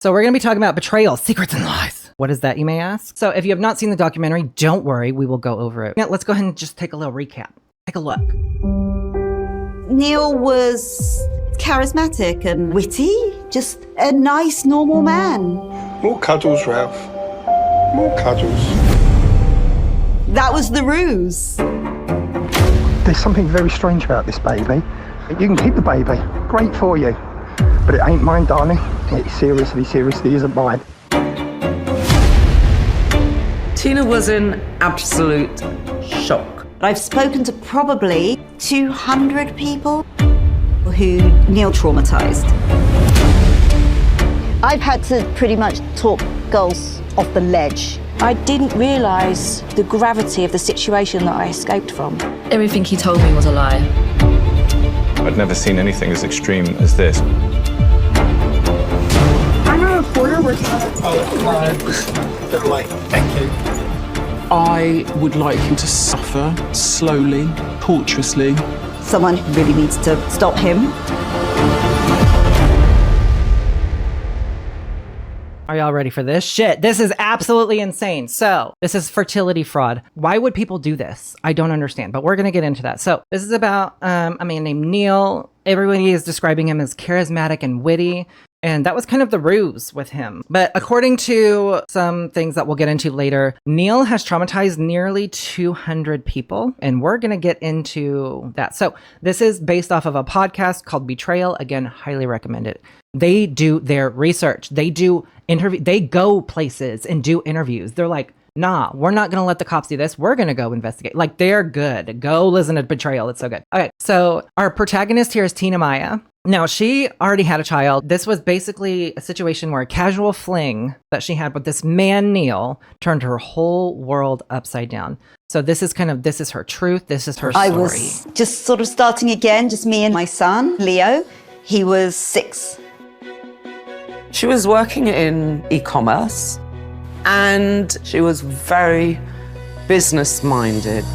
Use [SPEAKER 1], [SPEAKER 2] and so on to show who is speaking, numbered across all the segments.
[SPEAKER 1] So we're going to be talking about betrayal, secrets, and lies. What is that, you may ask? So if you have not seen the documentary, don't worry, we will go over it. Now, let's go ahead and just take a little recap. Take a look.
[SPEAKER 2] Neil was charismatic and witty, just a nice, normal man.
[SPEAKER 3] More cuddles, Ralph. More cuddles.
[SPEAKER 2] That was the ruse.
[SPEAKER 4] There's something very strange about this baby. You can keep the baby, great for you, but it ain't mine, darling. It seriously isn't mine.
[SPEAKER 5] Tina was in absolute shock.
[SPEAKER 2] I've spoken to probably 200 people who Neil traumatized.
[SPEAKER 6] I've had to pretty much talk girls off the ledge.
[SPEAKER 7] I didn't realise the gravity of the situation that I escaped from.
[SPEAKER 8] Everything he told me was a lie.
[SPEAKER 9] I'd never seen anything as extreme as this.
[SPEAKER 10] I'm a reporter working on it.
[SPEAKER 3] Thank you.
[SPEAKER 11] I would like him to suffer slowly, tortuously.
[SPEAKER 2] Someone really needs to stop him.
[SPEAKER 1] Are y'all ready for this? Shit, this is absolutely insane. So this is fertility fraud. Why would people do this? I don't understand, but we're going to get into that. So this is about a man named Neil. Everybody is describing him as charismatic and witty. And that was kind of the ruse with him. But according to some things that we'll get into later, Neil has traumatized nearly 200 people. And we're going to get into that. So this is based off of a podcast called Betrayal. Again, highly recommend it. They do their research. They do they go places and do interviews. They're like, nah, we're not going to let the cops do this. We're going to go investigate. Like, they're good. Go listen to Betrayal. It's so good. Okay, so our protagonist here is Tina Maia. Now, she already had a child. This was basically a situation where a casual fling that she had with this man, Neil, turned her whole world upside down. So this is her truth. This is her story.
[SPEAKER 2] I was just sort of starting again, just me and my son, Leo. He was 6.
[SPEAKER 5] She was working in e-commerce and she was very business-minded.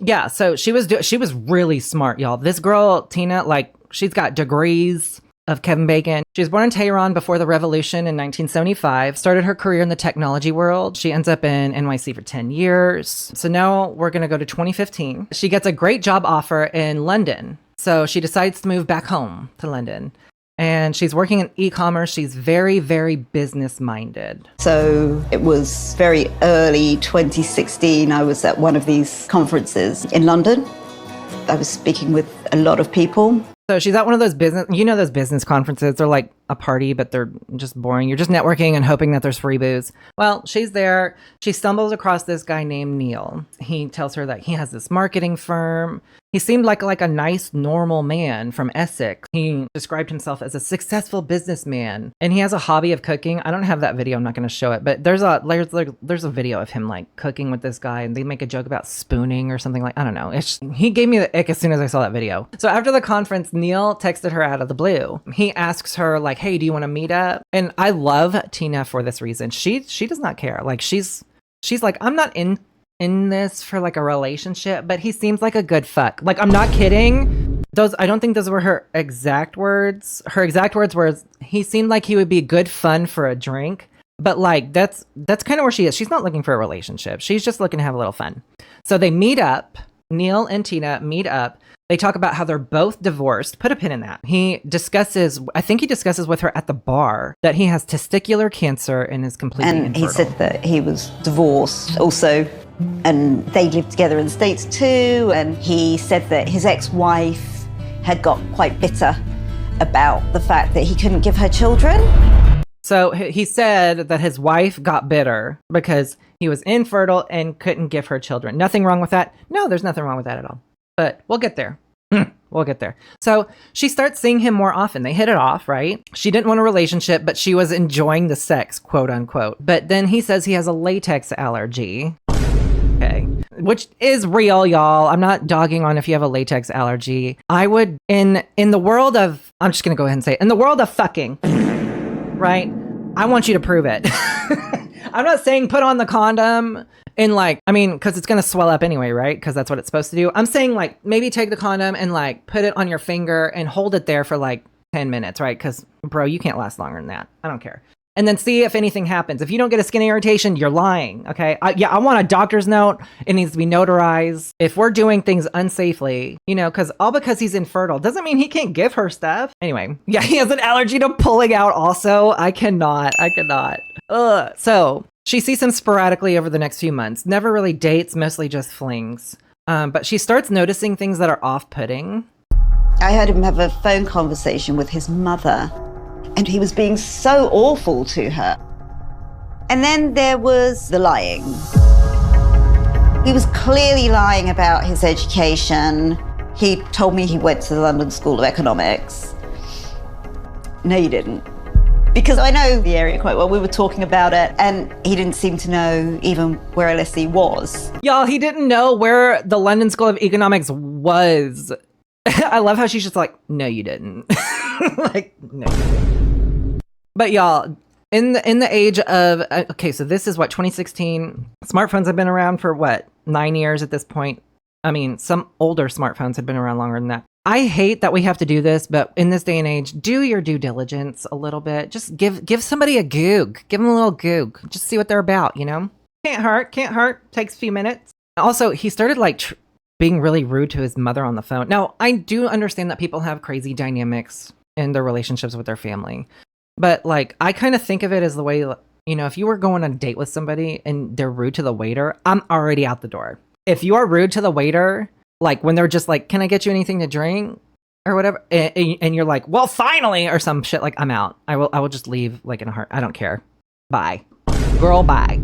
[SPEAKER 1] Yeah, so she was really smart, y'all. This girl, Tina, like, she's got degrees of Kevin Bacon. She was born in Tehran before the revolution in 1975, started her career in the technology world. She ends up in NYC for 10 years. So now we're going to go to 2015. She gets a great job offer in London. So she decides to move back home to London. And she's working in e-commerce. She's very, very business-minded.
[SPEAKER 2] So it was very early 2016. I was at one of these conferences in London. I was speaking with a lot of people.
[SPEAKER 1] So she's at one of those those business conferences. They're like a party, but they're just boring. You're just networking and hoping that there's free booze. Well, she's there. She stumbles across this guy named Neil. He tells her that he has this marketing firm. He seemed like a nice, normal man from Essex. He described himself as a successful businessman, and he has a hobby of cooking. I don't have that video. I'm not going to show it, but there's a video of him like cooking with this guy, and they make a joke about spooning or something like, I don't know. He gave me the ick as soon as I saw that video. So after the conference, Neil texted her out of the blue. He asks her like, hey, do you want to meet up? And I love Tina for this reason. She does not care. Like, she's like, I'm not in this for like a relationship, but he seems like a good fuck. Like, I'm not kidding. I don't think those were her exact words. Her exact words were, he seemed like he would be good fun for a drink. But like, that's kind of where she is. She's not looking for a relationship. She's just looking to have a little fun. So they meet up. Neil and Tina meet up. They talk about how they're both divorced. Put a pin in that. He discusses with her at the bar that he has testicular cancer and is completely infertile.
[SPEAKER 2] He said that he was divorced also, and they lived together in the States too. And he said that his ex-wife had got quite bitter about the fact that he couldn't give her children.
[SPEAKER 1] So he said that his wife got bitter because he was infertile and couldn't give her children. Nothing wrong with that? No, there's nothing wrong with that at all. But we'll get there. We'll get there. So she starts seeing him more often. They hit it off, right? She didn't want a relationship, but she was enjoying the sex, quote unquote. But then he says he has a latex allergy. Okay. Which is real, y'all. I'm not dogging on if you have a latex allergy. I would, in the world of, I'm just going to go ahead and say it, in the world of fucking, right? I want you to prove it. I'm not saying put on the condom and like, I mean, because it's going to swell up anyway, right? Because that's what it's supposed to do. I'm saying like maybe take the condom and like put it on your finger and hold it there for like 10 minutes, right? Because bro, you can't last longer than that. I don't care. and then see if anything happens. If you don't get a skin irritation, you're lying. Okay. I want a doctor's note. It needs to be notarized. If we're doing things unsafely, because he's infertile doesn't mean he can't give her stuff. Anyway, yeah, he has an allergy to pulling out also. I cannot. Ugh. So she sees him sporadically over the next few months. Never really dates, mostly just flings. But she starts noticing things that are off-putting.
[SPEAKER 2] I heard him have a phone conversation with his mother, and he was being so awful to her. And then there was the lying. He was clearly lying about his education. He told me he went to the London School of Economics. No, you didn't. Because I know the area quite well. We were talking about it, and he didn't seem to know even where LSE was.
[SPEAKER 1] Y'all, he didn't know where the London School of Economics was. I love how she's just like, no, you didn't. Like, no. But y'all, in the age of, okay, so this is what, 2016? Smartphones have been around for what, 9 years at this point? I mean, some older smartphones have been around longer than that. I hate that we have to do this, but in this day and age, do your due diligence a little bit. Just give somebody a goog. Give them a little goog. Just see what they're about, Can't hurt. Takes a few minutes. Also, he started being really rude to his mother on the phone. Now, I do understand that people have crazy dynamics in their relationships with their family. But I kind of think of it as the way, if you were going on a date with somebody and they're rude to the waiter, I'm already out the door. If you are rude to the waiter, when they're just like, can I get you anything to drink or whatever? And you're like, well, finally, or some shit, I'm out. I will just leave in a heart. I don't care. Bye. Girl, bye.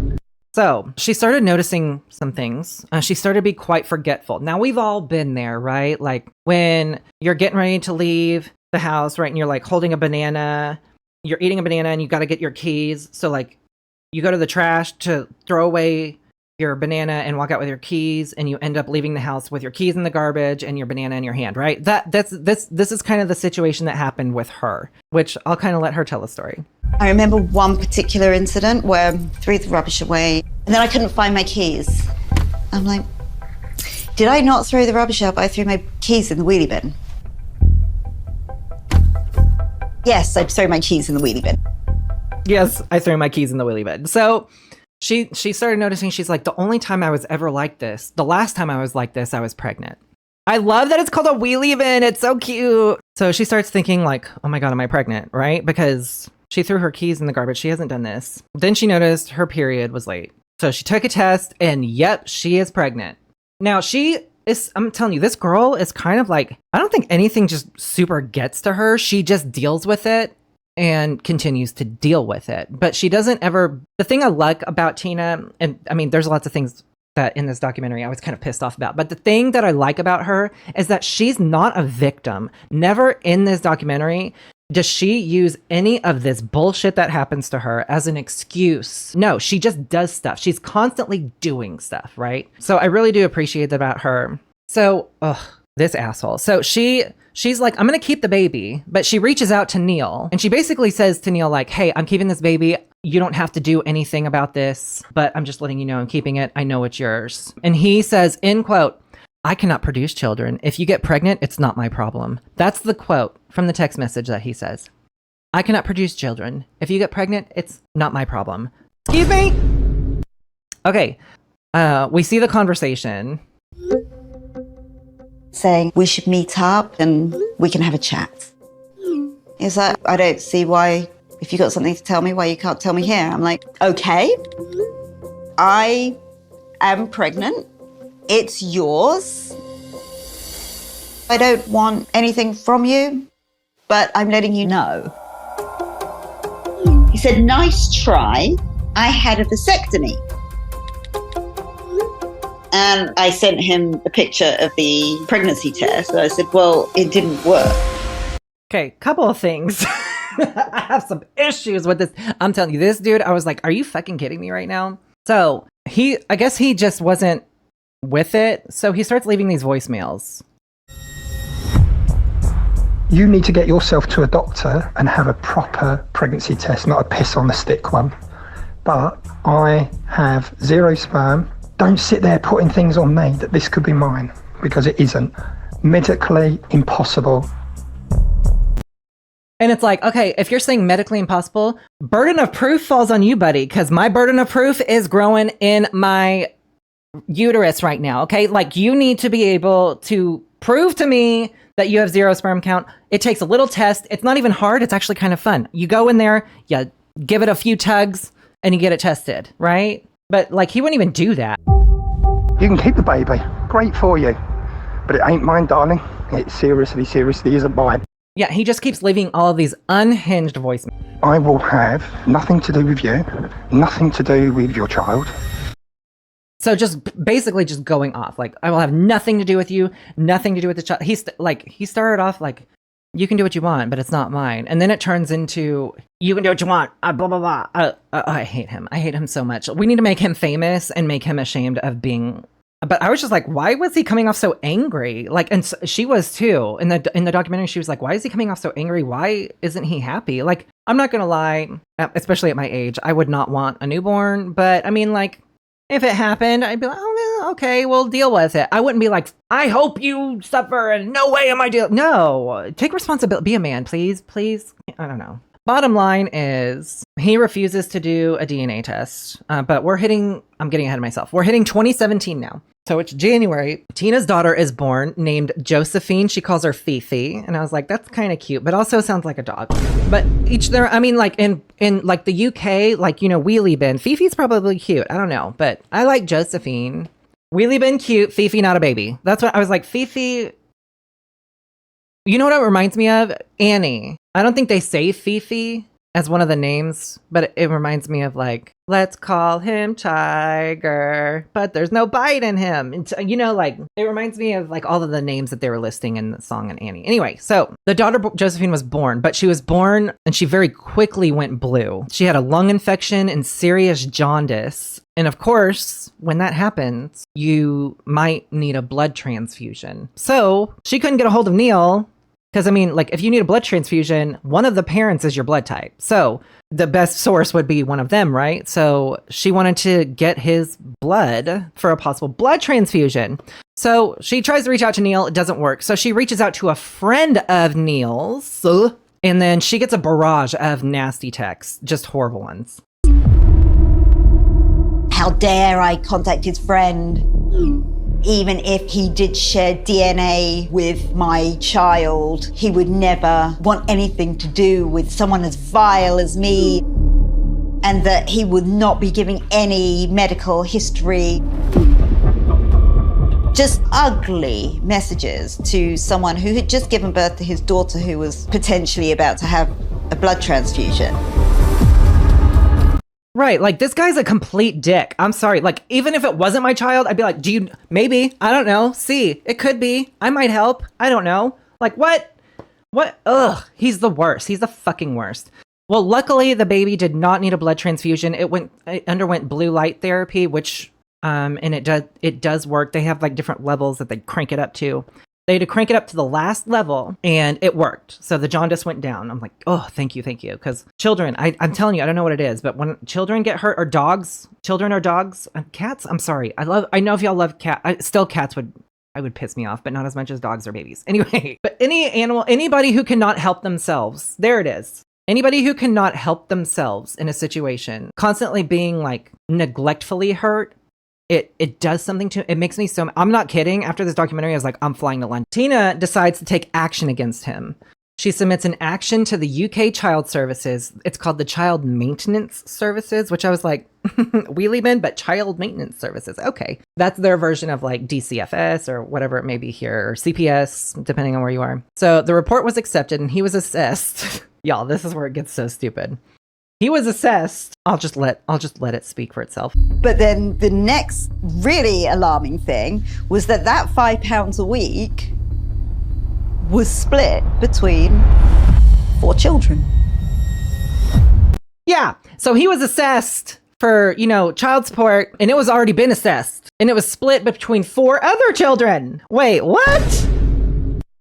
[SPEAKER 1] So she started noticing some things. She started to be quite forgetful. Now, we've all been there, right? When you're getting ready to leave the house, right? And you're holding a banana, you're eating a banana and you got to get your keys. So you go to the trash to throw away your banana and walk out with your keys, and you end up leaving the house with your keys in the garbage and your banana in your hand, right? This is kind of the situation that happened with her, which I'll kind of let her tell the story.
[SPEAKER 2] I remember one particular incident where I threw the rubbish away and then I couldn't find my keys. I'm like, did I not throw the rubbish out? I threw my keys in the wheelie bin. Yes, I threw my keys in the wheelie bin.
[SPEAKER 1] Yes, I threw my keys in the wheelie bin. So she started noticing, she's like, the only time I was ever like this, the last time I was like this, I was pregnant. I love that it's called a wheelie bin. It's so cute. So she starts thinking oh my God, am I pregnant? Right? Because she threw her keys in the garbage. She hasn't done this. Then she noticed her period was late. So she took a test and yep, she is pregnant. Now I'm telling you, this girl is kind of I don't think anything just super gets to her. She just deals with it and continues to deal with it. But she doesn't ever, the thing I like about Tina, and I mean, there's lots of things that in this documentary I was kind of pissed off about, but the thing that I like about her is that she's not a victim. Never in this documentary does she use any of this bullshit that happens to her as an excuse. No, she just does stuff. She's constantly doing stuff, right? So I really do appreciate that about her. So, this asshole. So she's like, I'm going to keep the baby, but she reaches out to Neil and she basically says to Neil, hey, I'm keeping this baby. You don't have to do anything about this, but I'm just letting you know I'm keeping it. I know it's yours. And he says, in quote, I cannot produce children. If you get pregnant, it's not my problem. That's the quote from the text message that he says. I cannot produce children. If you get pregnant, it's not my problem. Excuse me? Okay. We see the conversation.
[SPEAKER 2] Saying we should meet up and we can have a chat. He's like, I don't see why, if you got something to tell me, why you can't tell me here. I'm like, okay, I am pregnant. It's yours. I don't want anything from you, but I'm letting you know. He said, nice try. I had a vasectomy. And I sent him a picture of the pregnancy test. I said, well, it didn't work.
[SPEAKER 1] Okay, couple of things. I have some issues with this. I'm telling you, this dude, I was like, are you fucking kidding me right now? So I guess he just wasn't with it. So he starts leaving these voicemails.
[SPEAKER 4] You need to get yourself to a doctor and have a proper pregnancy test, not a piss on the stick one. But I have 0 sperm. Don't sit there putting things on me that this could be mine, because it isn't. Medically impossible.
[SPEAKER 1] And it's like, okay, if you're saying medically impossible, burden of proof falls on you, buddy, because my burden of proof is growing in my uterus right now. Okay. Like, you need to be able to prove to me that you have 0 sperm count. It takes a little test. It's not even hard. It's actually kind of fun. You go in there, you give it a few tugs, and you get it tested, right? But like, he wouldn't even do that.
[SPEAKER 4] You can keep the baby. Great for you. But it ain't mine, darling. It seriously isn't mine.
[SPEAKER 1] Yeah, he just keeps leaving all of these unhinged voicemails.
[SPEAKER 4] I will have nothing to do with you, nothing to do with your child.
[SPEAKER 1] So just basically just going off. Like, I will have nothing to do with you, nothing to do with the child. He started off like, you can do what you want, but it's not mine. And then it turns into, you can do what you want, blah, blah, blah. I hate him. I hate him so much. We need to make him famous and make him ashamed of being... But I was just like, why was he coming off so angry? Like, and she was too. In the documentary, she was like, why is he coming off so angry? Why isn't he happy? Like, I'm not going to lie, especially at my age, I would not want a newborn. But I mean, like, if it happened, I'd be like, oh, okay, we'll deal with it. I wouldn't be like, I hope you suffer and no way am I dealing. No, take responsibility. Be a man, please. I don't know. Bottom line is he refuses to do a DNA test, but I'm getting ahead of myself. We're hitting 2017 now. So it's January. Tina's daughter is born, named Josephine. She calls her Fifi. And I was like, that's kind of cute, but also sounds like a dog. But like in like the UK, like, you know, Wheelie Bin, Fifi's probably cute. I don't know, but I like Josephine. Wheelie Bin cute, Fifi not a baby. That's what I was like, Fifi. You know what it reminds me of? Annie. I don't think they say Fifi as one of the names, but it reminds me of like, let's call him Tiger, but there's no bite in him. You know, like, it reminds me of like all of the names that they were listing in the song in Annie. Anyway, so the daughter Josephine was born, but she was born and she very quickly went blue. She had a lung infection and serious jaundice. And of course, when that happens, you might need a blood transfusion. So she couldn't get a hold of Neil. Because, I mean, like, if you need a blood transfusion, one of the parents is your blood type. So the best source would be one of them, right? So she wanted to get his blood for a possible blood transfusion. So she tries to reach out to Neil. It doesn't work. So she reaches out to a friend of Neil's. And then she gets a barrage of nasty texts, just horrible ones.
[SPEAKER 2] How dare I contact his friend? Even if he did share DNA with my child, he would never want anything to do with someone as vile as me, and that he would not be giving any medical history. Just ugly messages to someone who had just given birth to his daughter, who was potentially about to have a blood transfusion.
[SPEAKER 1] Right, like, this guy's a complete dick. I'm sorry. Like, even if it wasn't my child, I'd be like, maybe, I don't know. See, it could be. I might help. I don't know. Like, what? Ugh, he's the worst. He's the fucking worst. Well, luckily, the baby did not need a blood transfusion. It underwent blue light therapy, which, and it does work. They have, like, different levels that they crank it up to. They had to crank it up to the last level, and it worked. So the jaundice went down. I'm like, oh, thank you. Because children, I'm telling you, I don't know what it is, but when children get hurt, or children or dogs, cats, I'm sorry. I know if y'all love cats, still cats would piss me off, but not as much as dogs or babies. Anyway, but anybody who cannot help themselves, there it is. Anybody who cannot help themselves in a situation, constantly being like neglectfully hurt, it does something to, it makes me so, I'm not kidding. After this documentary, I was like, I'm flying to London. Tina decides to take action against him. She submits an action to the UK Child Services. It's called the Child Maintenance Services, which I was like, wheelie bin, but Child Maintenance Services. Okay. That's their version of like DCFS or whatever it may be here, or CPS, depending on where you are. So the report was accepted and he was assessed. Y'all, this is where it gets so stupid. He was assessed. I'll just let it speak for itself.
[SPEAKER 2] But then the next really alarming thing was that £5 a week was split between 4 children.
[SPEAKER 1] Yeah. So he was assessed for, child support, and it was already been assessed. And it was split between 4 other children. Wait, what?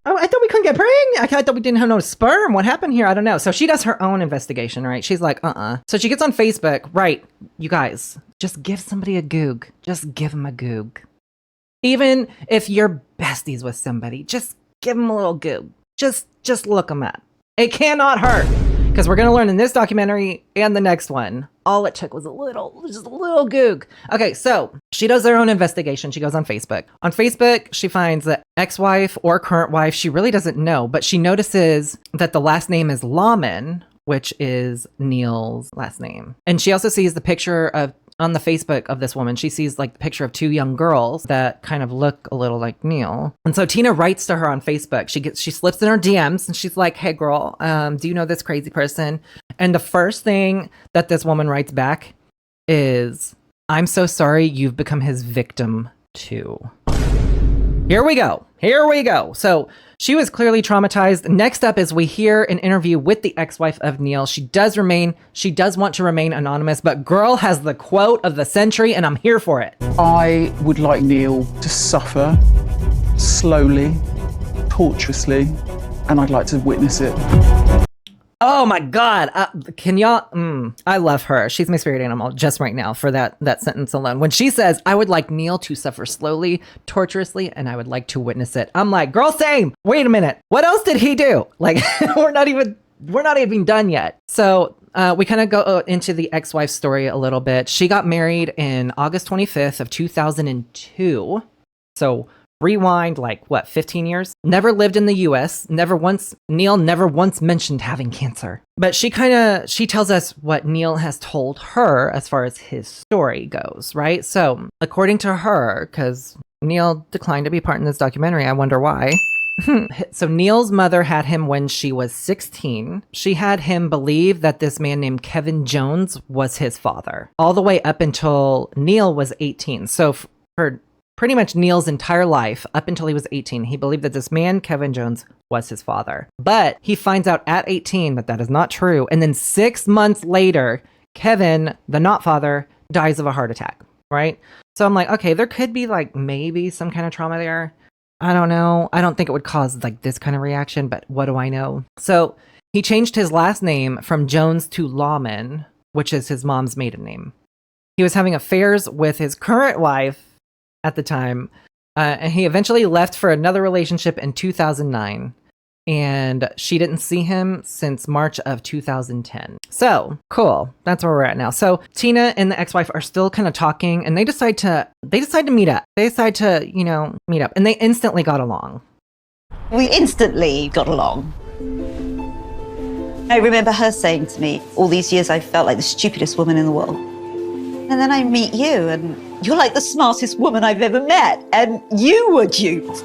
[SPEAKER 1] Oh, I thought we couldn't get pregnant. I thought we didn't have no sperm. What happened here? I don't know. So she does her own investigation, right? She's like, So she gets on Facebook, right? You guys, just give somebody a goog. Just give them a goog. Even if you're besties with somebody, just give them a little goog. Just look them up. It cannot hurt. Because we're going to learn in this documentary and the next one, all it took was just a little goog. Okay, so she does her own investigation. She goes on Facebook. On Facebook, she finds the ex-wife or current wife. She really doesn't know, but she notices that the last name is Lawman, which is Neil's last name. And she also sees the picture of on the Facebook of this woman. She sees like the picture of two young girls that kind of look a little like Neil. And so Tina writes to her on Facebook. She slips in her DMs and she's like, hey girl, do you know this crazy person? And the first thing that this woman writes back is, I'm so sorry you've become his victim too. Here we go. So she was clearly traumatized. Next up is we hear an interview with the ex-wife of Neil. She does want to remain anonymous, but girl has the quote of the century and I'm here for it.
[SPEAKER 11] I would like Neil to suffer slowly, tortuously, and I'd like to witness it.
[SPEAKER 1] Oh my God. Can y'all? I love her. She's my spirit animal just right now for that sentence alone. When she says, I would like Neil to suffer slowly, tortuously, and I would like to witness it. I'm like, girl, same. Wait a minute. What else did he do? Like, we're not even done yet. So we kind of go into the ex-wife's story a little bit. She got married in August 25th of 2002. So rewind, 15 years? Never lived in the US. Neil never once mentioned having cancer. But she tells us what Neil has told her as far as his story goes, right? So according to her, because Neil declined to be part in this documentary, I wonder why. So Neil's mother had him when she was 16. She had him believe that this man named Kevin Jones was his father, all the way up until Neil was 18. So for pretty much Neil's entire life, up until he was 18, he believed that this man, Kevin Jones, was his father. But he finds out at 18 that that is not true. And then 6 months later, Kevin, the not father, dies of a heart attack, right? So I'm like, okay, there could be maybe some kind of trauma there. I don't know. I don't think it would cause this kind of reaction, but what do I know? So he changed his last name from Jones to Lawman, which is his mom's maiden name. He was having affairs with his current wife at the time, and he eventually left for another relationship in 2009, and she didn't see him since March of 2010. So cool, that's where we're at now. So Tina and the ex-wife are still kind of talking, and they decide to meet up. They decide to meet up, and they instantly got along.
[SPEAKER 2] We instantly got along. I remember her saying to me, all these years I felt like the stupidest woman in the world. And then I meet you, and you're like the smartest woman I've ever met, and you were duped.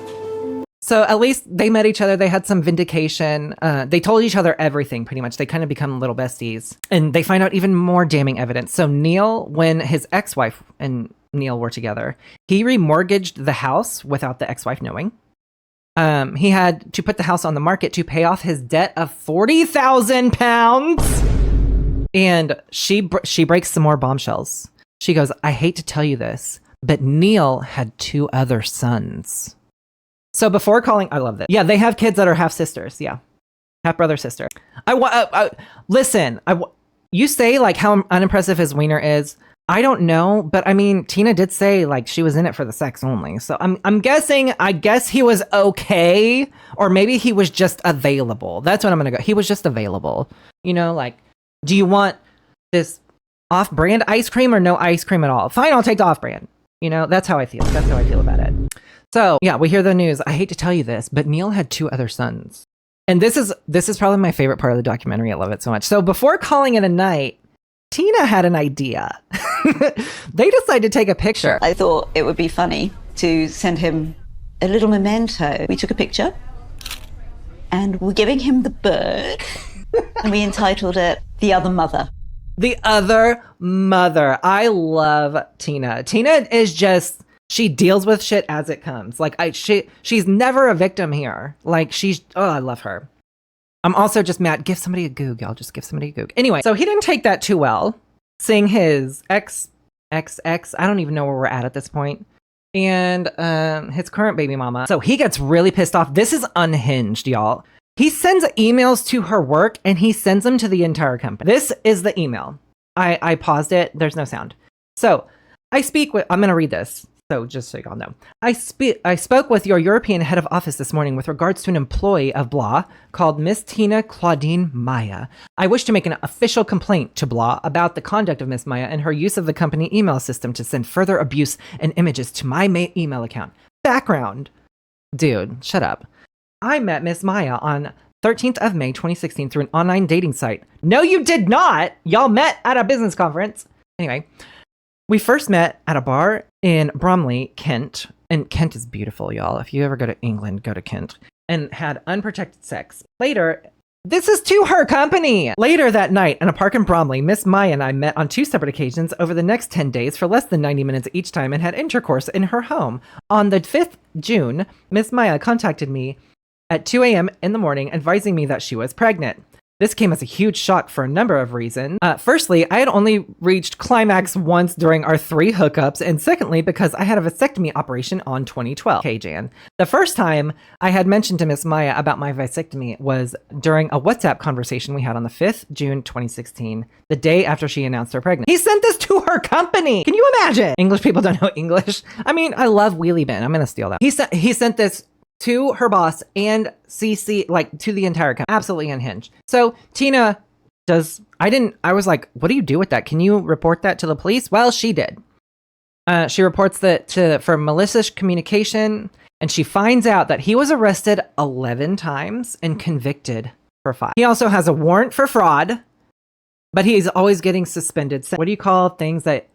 [SPEAKER 1] So at least they met each other. They had some vindication. They told each other everything, pretty much. They kind of become little besties. And they find out even more damning evidence. So Neil, when his ex-wife and Neil were together, he remortgaged the house without the ex-wife knowing. He had to put the house on the market to pay off his debt of £40,000. And she breaks some more bombshells. She goes, I hate to tell you this, but Neil had 2 other sons. So before calling, I love this. Yeah, they have kids that are half sisters. Yeah, half brother, sister. Listen. You say how unimpressive his wiener is. I don't know, but I mean, Tina did say she was in it for the sex only. So I'm guessing. I guess he was okay, or maybe he was just available. That's what I'm gonna go. He was just available. Do you want this off-brand ice cream or no ice cream at all? Fine, I'll take the off-brand. That's how I feel. That's how I feel about it. So yeah, we hear the news. I hate to tell you this, but Neil had 2 other sons. And this is probably my favorite part of the documentary. I love it so much. So before calling it a night, Tina had an idea. They decided to take a picture.
[SPEAKER 2] I thought it would be funny to send him a little memento. We took a picture and we're giving him the bird and we entitled it The Other Mother.
[SPEAKER 1] The Other Mother. I love Tina. Tina is just, she deals with shit as it comes. She's never a victim here. I love her. I'm also just mad. Give somebody a goog, y'all. Just give somebody a goog. Anyway, so he didn't take that too well. Seeing his I don't even know where we're at this point. And his current baby mama. So he gets really pissed off. This is unhinged, y'all. He sends emails to her work and he sends them to the entire company. This is the email. I paused it. There's no sound. So I'm going to read this. So just so y'all know, I spoke with your European head of office this morning with regards to an employee of Blah called Miss Tina Maia. I wish to make an official complaint to Blah about the conduct of Miss Maia and her use of the company email system to send further abuse and images to my email account. Background. Dude, shut up. I met Miss Maia on 13th of May 2016 through an online dating site. No, you did not. Y'all met at a business conference. Anyway, we first met at a bar in Bromley, Kent. And Kent is beautiful, y'all. If you ever go to England, go to Kent. And had unprotected sex. Later, this is to her company. Later that night, in a park in Bromley, Miss Maia and I met on 2 separate occasions over the next 10 days for less than 90 minutes each time and had intercourse in her home. On the 5th June, Miss Maia contacted me at 2 a.m. in the morning, advising me that she was pregnant. This came as a huge shock for a number of reasons. Firstly, I had only reached climax once during our 3 hookups, and secondly, because I had a vasectomy operation on 2012. Okay, Jan. The first time I had mentioned to Miss Maia about my vasectomy was during a WhatsApp conversation we had on the 5th June 2016, the day after she announced her pregnancy. He sent this to her company! Can you imagine? English people don't know English. I mean, I love Wheelie Bin. I'm gonna steal that. He sent this to her boss and CC, like, to the entire company. Absolutely unhinged. So Tina I was like, what do you do with that? Can you report that to the police? Well, she did. She reports that for malicious communication, and she finds out that he was arrested 11 times and convicted for 5. He also has a warrant for fraud, but he's always getting suspended. What do you call things that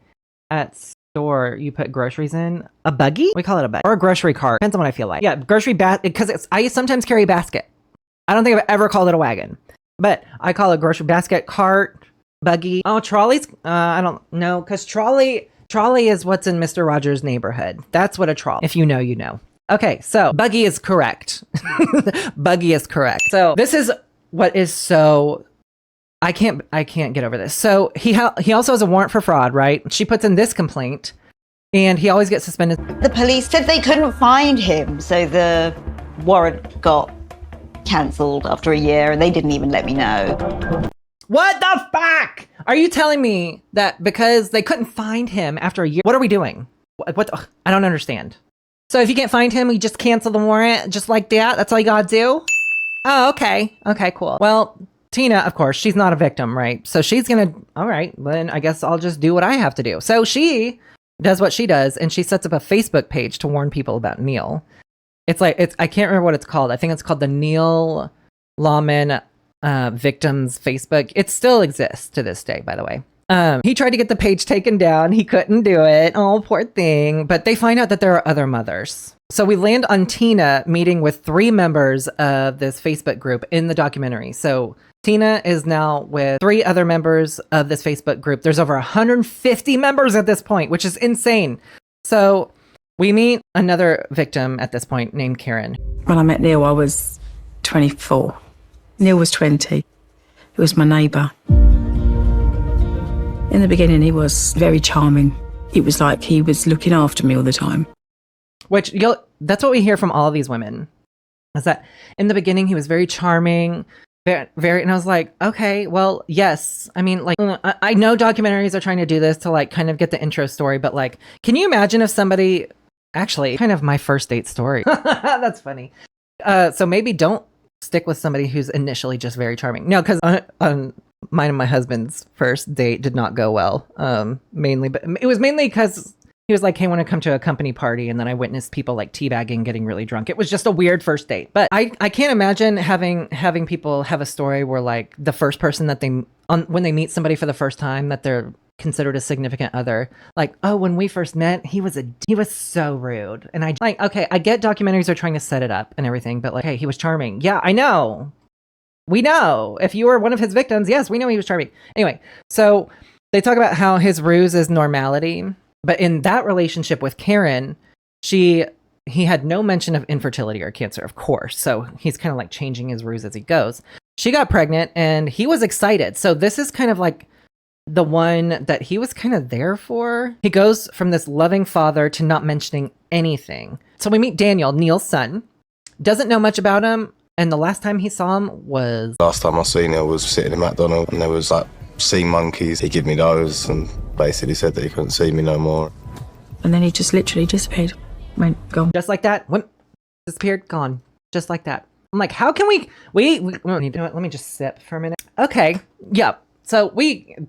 [SPEAKER 1] at store you put groceries in? A buggy? We call it a buggy. Or a grocery cart. Depends on what I feel like. Yeah, grocery basket, because I sometimes carry a basket. I don't think I've ever called it a wagon, but I call it a grocery basket, cart, buggy. Oh, trolleys? I don't know, because trolley is what's in Mr. Rogers' neighborhood. That's what a trolley. If you know, you know. Okay, so buggy is correct. Buggy is correct. So this is what is so... I can't get over this. So he also has a warrant for fraud, right? She puts in this complaint, and he always gets suspended.
[SPEAKER 2] The police said they couldn't find him, so the warrant got cancelled after a year, and they didn't even let me know.
[SPEAKER 1] What the fuck? Are you telling me that because they couldn't find him after a year? What are we doing? I don't understand. So if you can't find him, we just cancel the warrant just like that? That's all you gotta do? Oh, okay. Okay, cool. Well, Tina, of course, she's not a victim, right? So she's gonna, all right, then I guess I'll just do what I have to do. So she does what she does, and she sets up a Facebook page to warn people about Neil. I can't remember what it's called. I think it's called the Neil Lawman Victims Facebook. It still exists to this day, by the way. He tried to get the page taken down. He couldn't do it. Oh, poor thing. But they find out that there are other mothers. So we land on Tina meeting with 3 members of this Facebook group in the documentary. So Tina is now with 3 other members of this Facebook group. There's over 150 members at this point, which is insane. So we meet another victim at this point named Karen.
[SPEAKER 12] When I met Neil, I was 24. Neil was 20. He was my neighbour. In the beginning, he was very charming. It was like he was looking after me all the time.
[SPEAKER 1] Which, that's what we hear from all of these women. Is that in the beginning, he was very charming, very, and I was like, okay, well, yes. I mean, like, I know documentaries are trying to do this to, like, kind of get the intro story, but, like, can you imagine if somebody, actually, kind of my first date story. That's funny. So maybe don't stick with somebody who's initially just very charming. No, because on mine and my husband's first date did not go well. Mainly, but it was mainly because he was like, hey, I want to come to a company party. And then I witnessed people like teabagging, getting really drunk. It was just a weird first date. But I can't imagine having people have a story where like the first person that when they meet somebody for the first time that they're considered a significant other, like, oh, when we first met, he was so rude. And I like, okay, I get documentaries are trying to set it up and everything, but like, hey, he was charming. Yeah, I know. We know. If you were one of his victims, yes, we know he was charming. Anyway, so they talk about how his ruse is normality. But in that relationship with Karen, he had no mention of infertility or cancer, of course. So he's kind of like changing his ruse as he goes. She got pregnant and he was excited. So this is kind of like the one that he was kind of there for. He goes from this loving father to not mentioning anything. So we meet Daniel, Neil's son, doesn't know much about him. And the last time he saw him was...
[SPEAKER 3] Last time I seen Neil was sitting in McDonald's and there was like sea monkeys. He gave me those and basically said that he couldn't see me no more.
[SPEAKER 12] And then he just literally disappeared. Went, gone.
[SPEAKER 1] Just like that. Went, disappeared, gone. Just like that. I'm like, how can we need to, let me just sip for a minute. Okay. Yeah. So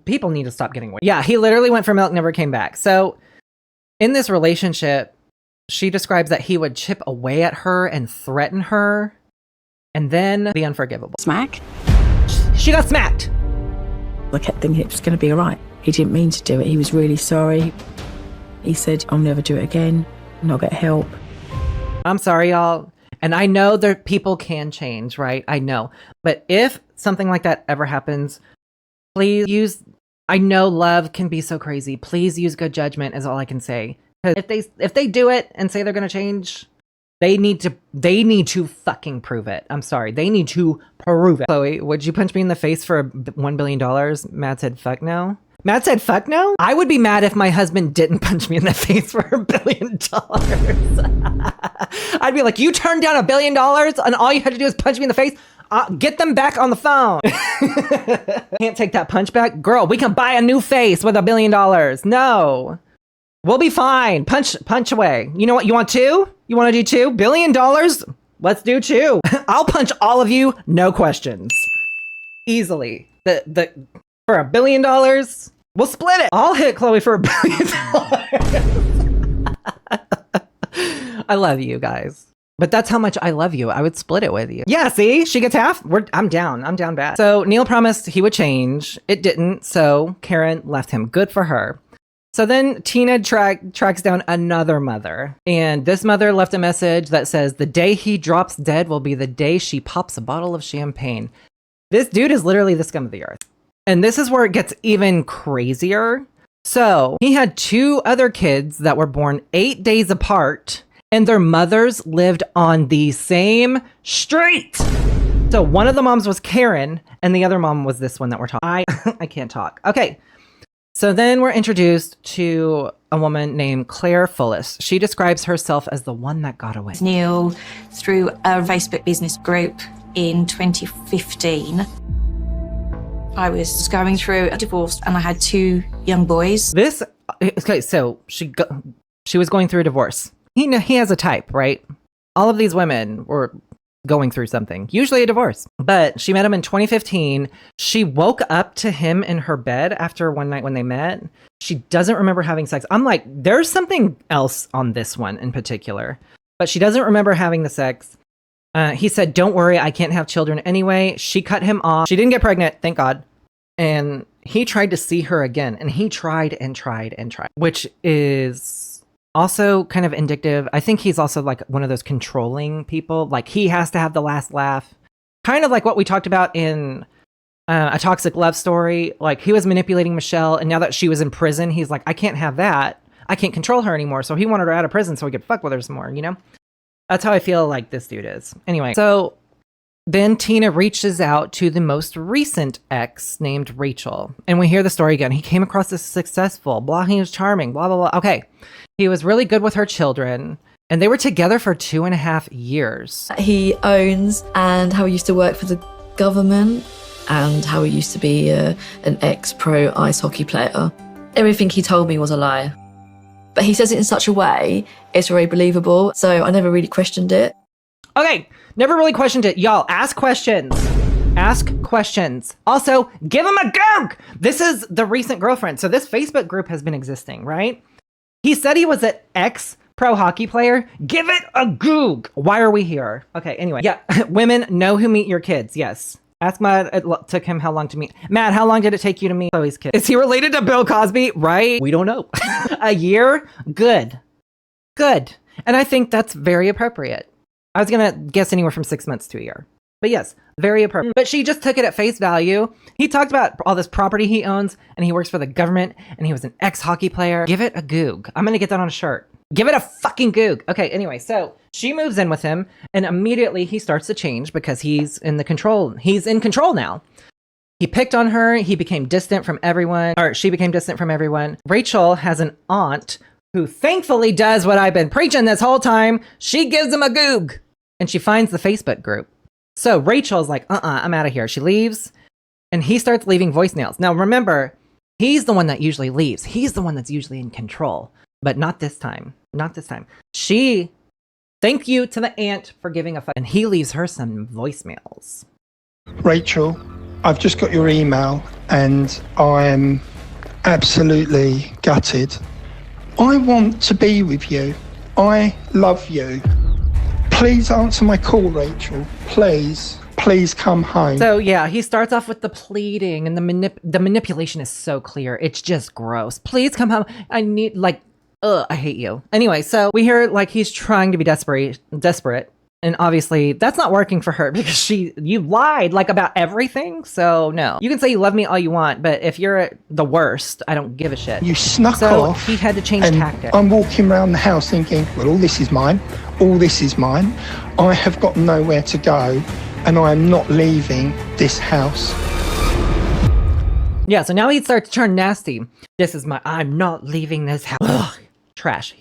[SPEAKER 1] people need to stop getting away. Yeah. He literally went for milk, never came back. So in this relationship, she describes that he would chip away at her and threaten her. And then the unforgivable.
[SPEAKER 12] Smack?
[SPEAKER 1] She got smacked.
[SPEAKER 12] I kept thinking it was going to be all right. He didn't mean to do it. He was really sorry. He said, I'll never do it again. I'll get help.
[SPEAKER 1] I'm sorry, y'all. And I know that people can change, right? I know. But if something like that ever happens, please I know love can be so crazy. Please use good judgment is all I can say. Because if they do it and say they're going to change, they need to fucking prove it. I'm sorry. They need to prove it. Chloe, would you punch me in the face for $1 billion? Matt said, fuck no. Matt said, fuck no? I would be mad if my husband didn't punch me in the face for $1 billion. I'd be like, you turned down $1 billion and all you had to do is punch me in the face? Get them back on the phone. Can't take that punch back? Girl, we can buy a new face with $1 billion. No. We'll be fine. Punch away. You know what? You want two? You want to do $2 billion? Let's do two. I'll punch all of you. No questions. Easily. For $1 billion, we'll split it. I'll hit Chloe for $1 billion. I love you guys. But that's how much I love you. I would split it with you. Yeah, see? She gets half. I'm down. I'm down bad. So Neil promised he would change. It didn't. So Karen left him. Good for her. So then Tina tracks down another mother. And this mother left a message that says, the day he drops dead will be the day she pops a bottle of champagne. This dude is literally the scum of the earth. And this is where it gets even crazier. So he had 2 other kids that were born 8 days apart, and their mothers lived on the same street. So one of the moms was Karen, and the other mom was this one that we're talking. I can't talk. Okay. So then we're introduced to a woman named Claire Fullis. She describes herself as the one that got away.
[SPEAKER 7] Neil, through a Facebook business group in 2015, I was going through a divorce and I had 2 young boys.
[SPEAKER 1] Okay, so she was going through a divorce. He has a type, right? All of these women were going through something, usually a divorce. But she met him in 2015. She woke up to him in her bed after one night when they met. She doesn't remember having sex. I'm like, there's something else on this one in particular. But she doesn't remember having the sex. He said, don't worry, I can't have children anyway. She cut him off. She didn't get pregnant, thank God. And he tried to see her again. And he tried and tried and tried, which is also kind of indicative. I think he's also like one of those controlling people. Like he has to have the last laugh. Kind of like what we talked about in A Toxic Love Story. Like he was manipulating Michelle. And now that she was in prison, he's like, I can't have that. I can't control her anymore. So he wanted her out of prison so he could fuck with her some more, you know? That's how I feel like this dude is. Anyway, so then Tina reaches out to the most recent ex named Rachel. And we hear the story again. He came across as successful, blah, he was charming, blah, blah, blah. Okay. He was really good with her children. And they were together for 2.5 years.
[SPEAKER 8] He owns and how he used to work for the government and how he used to be an ex-pro ice hockey player. Everything he told me was a lie. But he says it in such a way, it's very believable. So I never really questioned it.
[SPEAKER 1] Okay, never really questioned it. Y'all, ask questions. Ask questions. Also, give him a goog. This is the recent girlfriend. So this Facebook group has been existing, right? He said he was an ex-pro hockey player. Give it a goog. Why are we here? Okay, anyway. Yeah, women know who meet your kids. Yes. Ask Matt, it took him how long to meet. Matt, how long did it take you to meet Chloe's kid? Is he related to Bill Cosby? Right? We don't know. A year? Good. Good. And I think that's very appropriate. I was going to guess anywhere from 6 months to a year. But yes, very appropriate. But she just took it at face value. He talked about all this property he owns, and he works for the government, and he was an ex-hockey player. Give it a goog. I'm going to get that on a shirt. Give it a fucking goog. Okay, anyway, so she moves in with him, and immediately he starts to change because he's in control now. He picked on her. He became distant from everyone, or she became distant from everyone. Rachel has an aunt who thankfully does what I've been preaching this whole time. She gives him a goog, and she finds the Facebook group. So Rachel's like, I'm out of here. She leaves, and he starts leaving voicemails. Now, remember, he's the one that usually leaves. He's the one that's usually in control. But not this time. Not this time. She, thank you to the aunt for giving a fuck. And he leaves her some voicemails.
[SPEAKER 4] Rachel, I've just got your email and I'm absolutely gutted. I want to be with you. I love you. Please answer my call, Rachel. Please come home.
[SPEAKER 1] So yeah, he starts off with the pleading and the manipulation is so clear. It's just gross. Please come home. I need I hate you. Anyway, so we hear like he's trying to be desperate. And obviously that's not working for her because you lied like about everything. So no, you can say you love me all you want, but if you're the worst, I don't give a shit.
[SPEAKER 4] You snuck off.
[SPEAKER 1] He had to change tactics.
[SPEAKER 4] I'm walking around the house thinking, well, all this is mine. All this is mine. I have got nowhere to go and I am not leaving this house.
[SPEAKER 1] Yeah, so now he starts to turn nasty. I'm not leaving this house. Ugh, trash.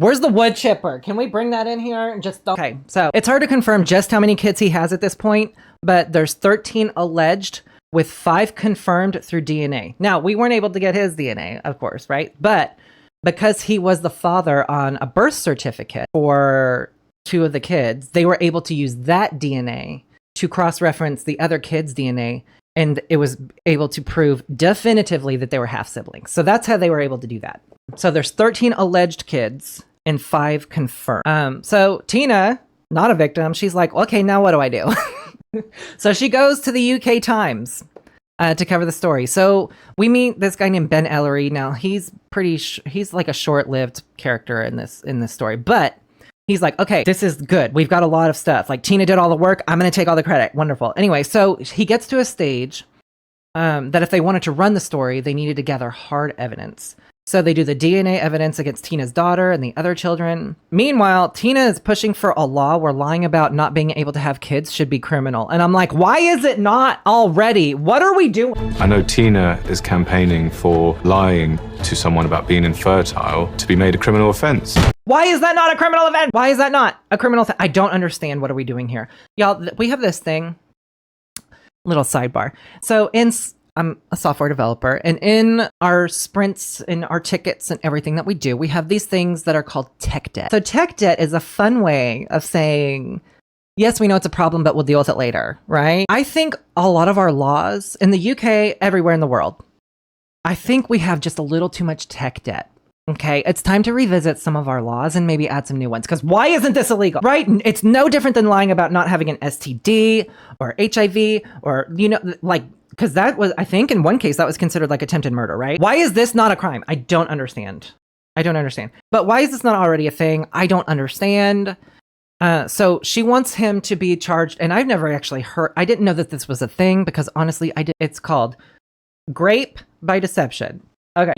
[SPEAKER 1] Where's the wood chipper? Can we bring that in here? Okay, so it's hard to confirm just how many kids he has at this point, but there's 13 alleged with 5 confirmed through DNA. Now, we weren't able to get his DNA, of course, right? But because he was the father on a birth certificate for 2 of the kids, they were able to use that DNA to cross-reference the other kids' DNA, and it was able to prove definitively that they were half-siblings. So that's how they were able to do that. So there's 13 alleged kids and 5 confirmed. So Tina, not a victim, she's like, okay, now what do I do? So she goes to the UK Times to cover the story. So we meet this guy named Ben Ellery. Now he's he's like a short-lived character in this story, but he's like, okay, this is good. We've got a lot of stuff. Like Tina did all the work. I'm going to take all the credit. Wonderful. Anyway, so he gets to a stage that if they wanted to run the story, they needed to gather hard evidence. So they do the DNA evidence against Tina's daughter and the other children. Meanwhile, Tina is pushing for a law where lying about not being able to have kids should be criminal. And I'm like, why is it not already? What are we doing?
[SPEAKER 9] I know Tina is campaigning for lying to someone about being infertile to be made a criminal offense.
[SPEAKER 1] Why is that not a criminal offense? Why is that not a criminal offense? I don't understand. What are we doing here? Y'all, we have this thing. Little sidebar. So I'm a software developer, and in our sprints and our tickets and everything that we do, we have these things that are called tech debt. So tech debt is a fun way of saying, yes, we know it's a problem, but we'll deal with it later, right? I think a lot of our laws in the UK, everywhere in the world, I think we have just a little too much tech debt. Okay, it's time to revisit some of our laws and maybe add some new ones. Because why isn't this illegal? Right? It's no different than lying about not having an STD or HIV or, because that was, I think in one case, that was considered like attempted murder, right? Why is this not a crime? I don't understand. But why is this not already a thing? I don't understand. So she wants him to be charged, and I've never actually heard, I didn't know that this was a thing because honestly, it's called rape by deception. Okay.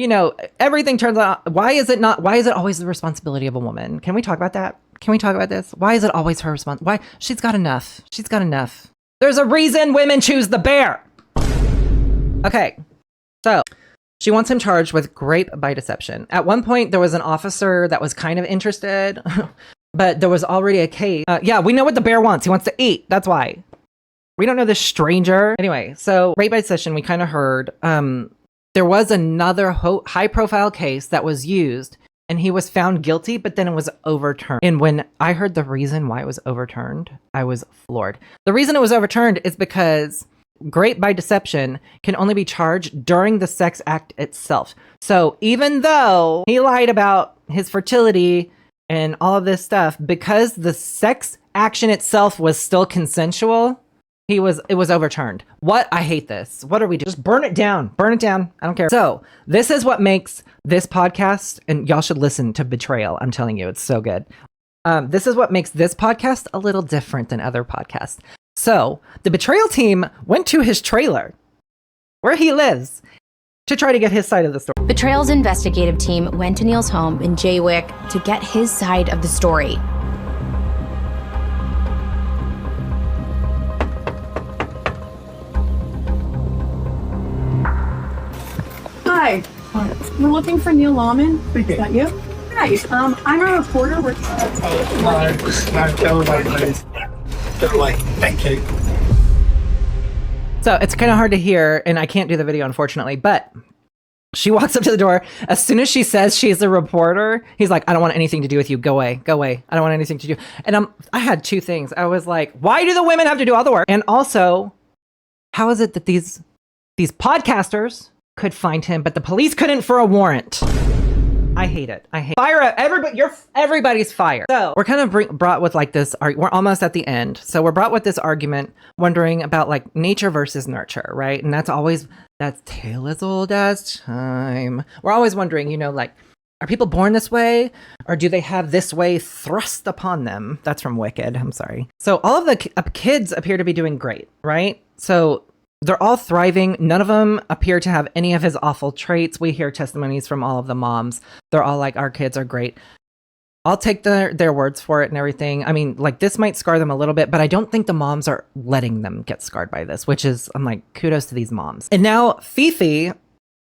[SPEAKER 1] Everything turns out, why is it always the responsibility of a woman? Can we talk about that? Can we talk about this? Why is it always her responsibility? Why? She's got enough. There's a reason women choose the bear. Okay. So she wants him charged with rape by deception. At one point, there was an officer that was kind of interested, but there was already a case. Yeah, we know what the bear wants. He wants to eat. That's why. We don't know this stranger. Anyway, so rape by deception, we kind of heard. There was another high-profile case that was used, and he was found guilty, but then it was overturned. And when I heard the reason why it was overturned, I was floored. The reason it was overturned is because rape by deception can only be charged during the sex act itself. So even though he lied about his fertility and all of this stuff, because the sex action itself was still consensual, it was overturned. What? I hate this. What are we doing? Just burn it down. I don't care. So this is what makes this podcast, and y'all should listen to Betrayal. I'm telling you, it's so good. This is what makes this podcast a little different than other podcasts. So the Betrayal team went to his trailer where he lives to try to get his side of the story.
[SPEAKER 13] Betrayal's investigative team went to Neil's home in Jaywick to get his side of the story.
[SPEAKER 10] Hi, we're looking for Neil Lawman. Is that you? Hi, I'm a reporter.
[SPEAKER 4] Go away. Thank you.
[SPEAKER 1] So it's kind of hard to hear, and I can't do the video, unfortunately, but She walks up to the door. As soon as she says she's a reporter, he's like, I don't want anything to do with you. Go away. Go away. I don't want anything to do. And I had two things. I was like, why do the women have to do all the work? And also, how is it that these podcasters could find him, but the police couldn't for a warrant? I hate it. I hate fire everybody. Everybody's fired. So we're kind of brought with like this. We're almost at the end. So we're brought with this argument, wondering about like nature versus nurture, right? And that's tale as old as time. We're always wondering, like, are people born this way, or do they have this way thrust upon them? That's from Wicked. I'm sorry. So all of the kids appear to be doing great, right? So they're all thriving. None of them appear to have any of his awful traits. We hear testimonies from all of the moms. They're all like, our kids are great. I'll take their words for it and everything. I mean, like, this might scar them a little bit, but I don't think the moms are letting them get scarred by this, which is, I'm like, kudos to these moms. And now Fifi,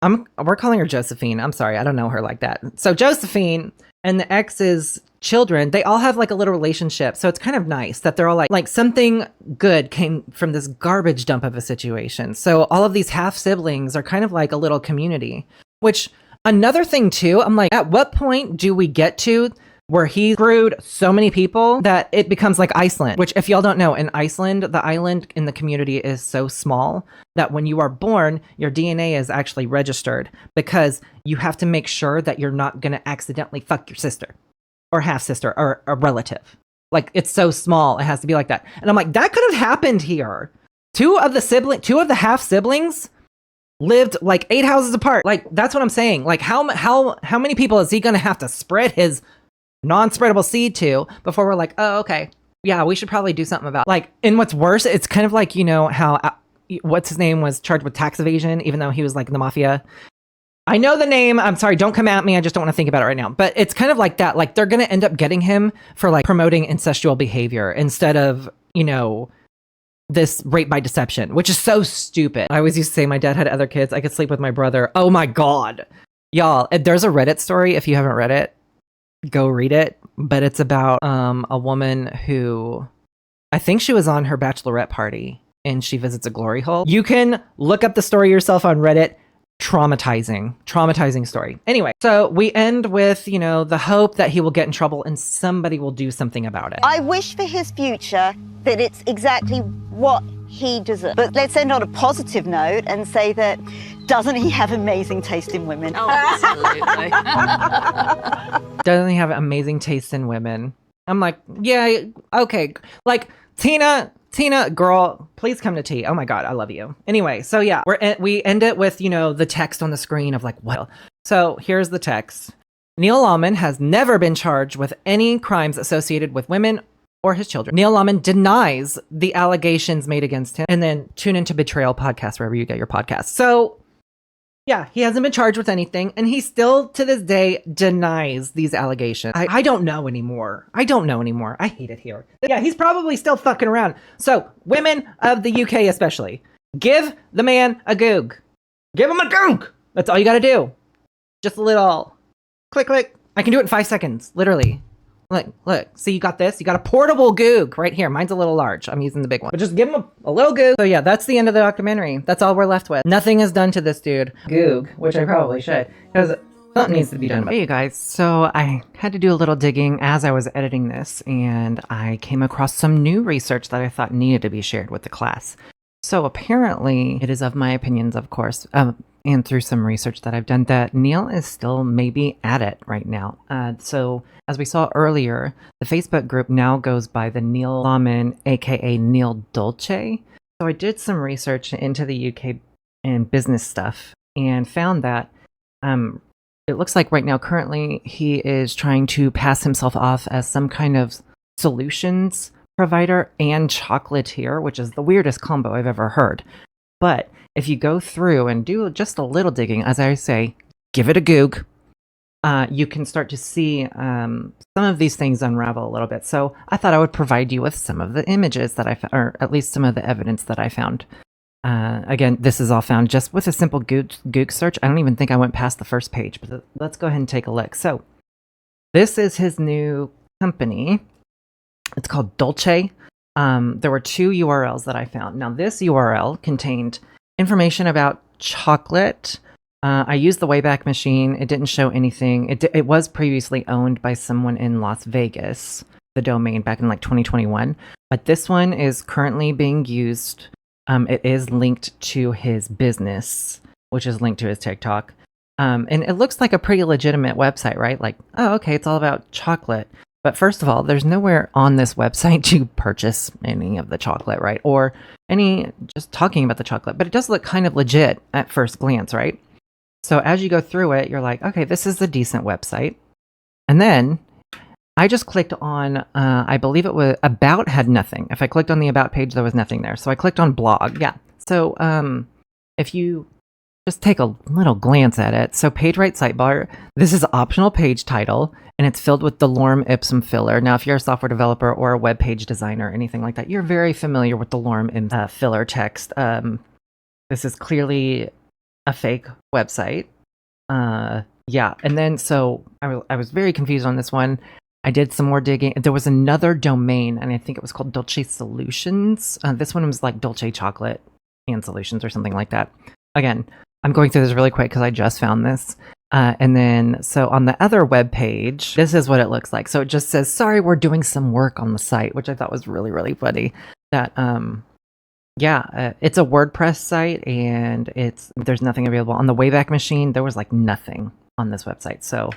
[SPEAKER 1] we're calling her Josephine. I'm sorry, I don't know her like that. So Josephine and the ex's children, they all have like a little relationship. So it's kind of nice that they're all like something good came from this garbage dump of a situation. So all of these half siblings are kind of like a little community, which another thing too, I'm like, at what point do we get to where he screwed so many people that it becomes like Iceland, which if y'all don't know, in Iceland, the island in the community is so small that when you are born, your DNA is actually registered because you have to make sure that you're not going to accidentally fuck your sister or half sister or a relative. Like, it's so small. It has to be like that. And I'm like, that could have happened here. Two of the half siblings lived like 8 houses apart. Like, that's what I'm saying. Like, how many people is he going to have to spread his non-spreadable seed to before we're like, oh, okay, yeah, we should probably do something about, like, and what's worse, it's kind of like, how what's his name was charged with tax evasion, even though he was like in the mafia. I know the name. I'm sorry. Don't come at me. I just don't want to think about it right now. But it's kind of like that. Like, they're going to end up getting him for like promoting incestual behavior instead of, this rape by deception, which is so stupid. I always used to say my dad had other kids. I could sleep with my brother. Oh my God. Y'all, there's a Reddit story. If you haven't read it, go read it. But it's about a woman who, I think she was on her bachelorette party and she visits a glory hole. You can look up the story yourself on Reddit. Traumatizing story. Anyway, so we end with, the hope that he will get in trouble and somebody will do something about it.
[SPEAKER 6] I wish for his future that it's exactly what he deserves. But let's end on a positive note and say that, doesn't he have amazing taste in women?
[SPEAKER 7] Oh, absolutely.
[SPEAKER 1] Doesn't he have amazing taste in women? I'm like, yeah, okay. Like, Tina, girl, please come to tea. Oh my God, I love you. Anyway, so yeah, we end it with, the text on the screen of like, what? So here's the text. Neil Lawman has never been charged with any crimes associated with women or his children. Neil Lawman denies the allegations made against him. And then tune into Betrayal podcast, wherever you get your podcast. So yeah, he hasn't been charged with anything, and he still, to this day, denies these allegations. I don't know anymore. I hate it here. But yeah, he's probably still fucking around. So, women of the UK especially, give the man a goog. Give him a goog! That's all you gotta do. Just a little click, click. I can do it in 5 seconds, literally. Look, see, you got this? You got a portable goog right here. Mine's a little large. I'm using the big one. But just give him a little goog. So yeah, that's the end of the documentary. That's all we're left with. Nothing is done to this dude. Goog, which I probably should, because something needs to be done. Hey, you guys. So I had to do a little digging as I was editing this, and I came across some new research that I thought needed to be shared with the class. So apparently, it is of my opinions, of course, and through some research that I've done, that Neil is still maybe at it right now. So as we saw earlier, the Facebook group now goes by the Neil Lawman, aka Neil Dolce. So I did some research into the UK and business stuff and found that it looks like right now, currently, he is trying to pass himself off as some kind of solutions provider and chocolatier, which is the weirdest combo I've ever heard. But if you go through and do just a little digging, as I say, give it a goog, you can start to see some of these things unravel a little bit. So I thought I would provide you with some of the images that I found, or at least some of the evidence that I found. Again, this is all found just with a simple goog search. I don't even think I went past the first page, but let's go ahead and take a look. So this is his new company. It's called Dolce. There were 2 URLs that I found. Now, this URL contained information about chocolate, I used the Wayback Machine. It didn't show anything. It was previously owned by someone in Las Vegas, the domain, back in like 2021. But this one is currently being used. It is linked to his business, which is linked to his TikTok. And it looks like a pretty legitimate website, right? Like, oh, okay, it's all about chocolate. But first of all, there's nowhere on this website to purchase any of the chocolate, right? Or just talking about the chocolate. But it does look kind of legit at first glance, right? So as you go through it, you're like, okay, this is a decent website. And then I just clicked on, I believe it was About had nothing. If I clicked on the About page, there was nothing there. So I clicked on Blog. Yeah. So if you just take a little glance at it. So page right sidebar, this is optional page title, and it's filled with the lorem ipsum filler. Now, if you're a software developer or a web page designer or anything like that, you're very familiar with the lorem filler text. This is clearly a fake website. Yeah. And then, so I was very confused on this one. I did some more digging. There was another domain, and I think it was called Dolce Solutions. This one was like Dolce Chocolate and Solutions or something like that. Again, I'm going through this really quick because I just found this. And then, so on the other web page, this is what it looks like. So it just says, sorry, we're doing some work on the site, which I thought was really, really funny. That, it's a WordPress site, and there's nothing available. On the Wayback Machine, there was like nothing on this website. So,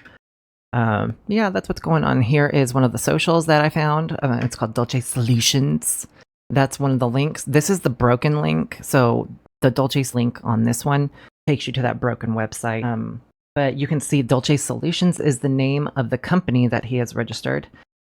[SPEAKER 1] that's what's going on. Here is one of the socials that I found. It's called Dolce Solutions. That's one of the links. This is the broken link. So the Dolce's link on this one takes you to that broken website. But you can see Dolce Solutions is the name of the company that he has registered.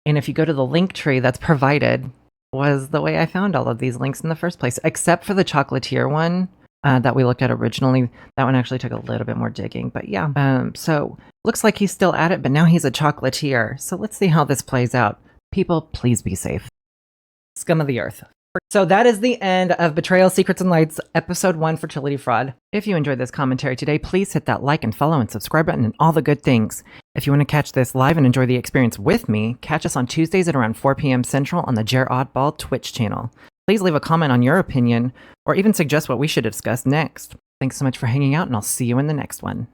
[SPEAKER 1] And if you go to the link tree that's provided, was the way I found all of these links in the first place, except for the chocolatier one that we looked at originally. That one actually took a little bit more digging. But yeah, so looks like he's still at it, but now he's a chocolatier. So let's see how this plays out. People, please be safe. Scum of the earth. So that is the end of Betrayal, Secrets and Lights, Episode 1, Fertility Fraud. If you enjoyed this commentary today, please hit that like and follow and subscribe button and all the good things. If you want to catch this live and enjoy the experience with me, catch us on Tuesdays at around 4 p.m. Central on the Jer Oddball Twitch channel. Please leave a comment on your opinion or even suggest what we should discuss next. Thanks so much for hanging out, and I'll see you in the next one.